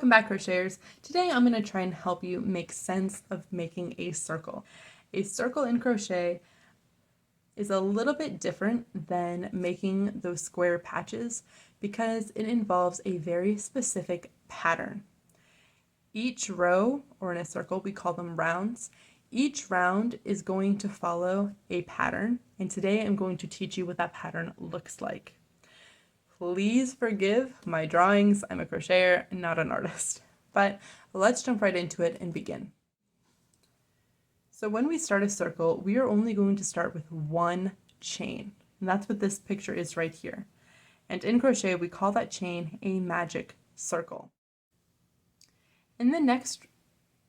Welcome back, crocheters. Today I'm going to try and help you make sense of making a circle. A circle in crochet is a little bit different than making those square patches because it involves a very specific pattern. Each row, or in a circle we call them rounds, each round is going to follow a pattern, and today I'm going to teach you what that pattern looks like. Please forgive my drawings. I'm a crocheter, not an artist. But let's jump right into it and begin. So when we start a circle, we are only going to start with one chain. And that's what this picture is right here. And in crochet, we call that chain a magic circle. In the next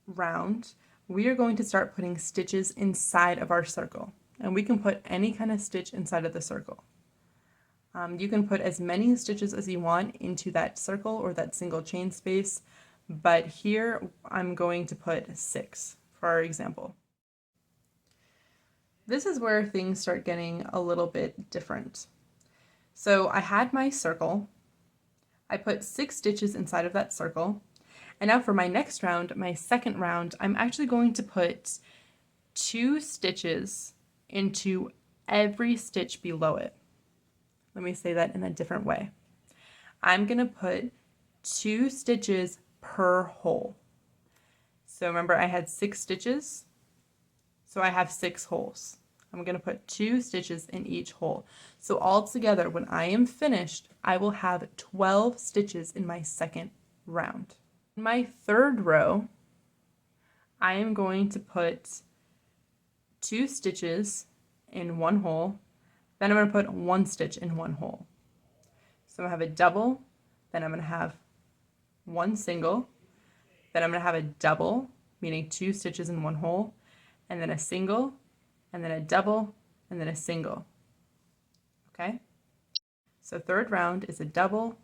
round, we are going to start putting stitches inside of our circle. And we can put any kind of stitch inside of the circle. You can put as many stitches as you want into that circle or that single chain space, but here I'm going to put 6 for our example. This is where things start getting a little bit different. So I had my circle, I put 6 stitches inside of that circle, and now for my next round, my second round, I'm actually going to put 2 stitches into every stitch below it. Let me say that in a different way. I'm going to put 2 stitches per hole. So remember I had 6 stitches, so I have 6 holes. I'm going to put 2 stitches in each hole. So all together, when I am finished, I will have 12 stitches in my second round. In my third row, I am going to put 2 stitches in one hole. Then I'm going to put 1 stitch in one hole. So I have a double, then I'm going to have 1 single, then I'm going to have a double, meaning 2 stitches in one hole, and then a single, and then a double, and then a single. Okay? So third round is a double,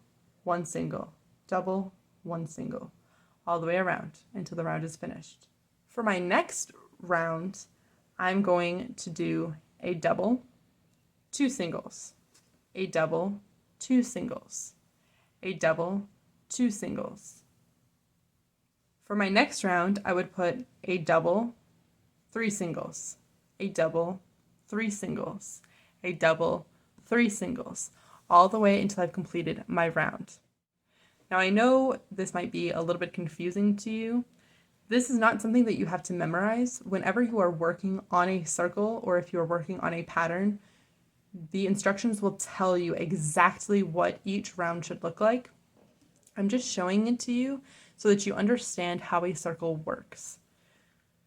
1 single, double, 1 single, all the way around until the round is finished. For my next round, I'm going to do a double, 2 singles, a double, 2 singles, a double, 2 singles. For my next round, I would put a double, 3 singles, a double, 3 singles, a double, 3 singles, all the way until I've completed my round. Now I know this might be a little bit confusing to you. This is not something that you have to memorize. Whenever you are working on a circle or if you're working on a pattern, the instructions will tell you exactly what each round should look like. I'm just showing it to you so that you understand how a circle works.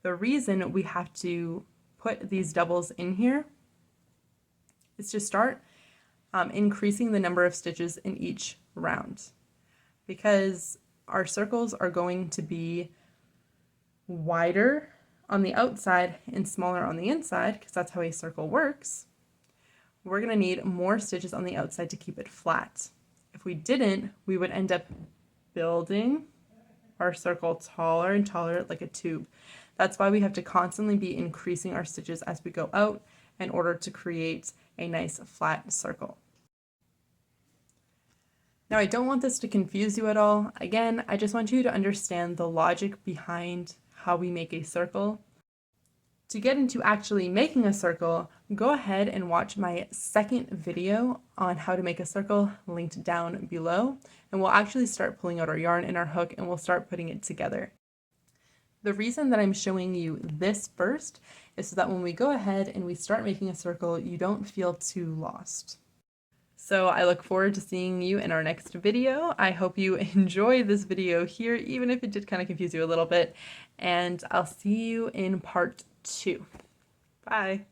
The reason we have to put these doubles in here is to start increasing the number of stitches in each round, because our circles are going to be wider on the outside and smaller on the inside, because that's how a circle works. We're going to need more stitches on the outside to keep it flat. If we didn't, we would end up building our circle taller and taller like a tube. That's why we have to constantly be increasing our stitches as we go out in order to create a nice flat circle. Now, I don't want this to confuse you at all. Again, I just want you to understand the logic behind how we make a circle. To get into actually making a circle, go ahead and watch my second video on how to make a circle, linked down below, and we'll actually start pulling out our yarn and our hook and we'll start putting it together. The reason that I'm showing you this first is so that when we go ahead and we start making a circle, you don't feel too lost. So I look forward to seeing you in our next video. I hope you enjoy this video here, even if it did kind of confuse you a little bit, and I'll see you in part 2. Bye.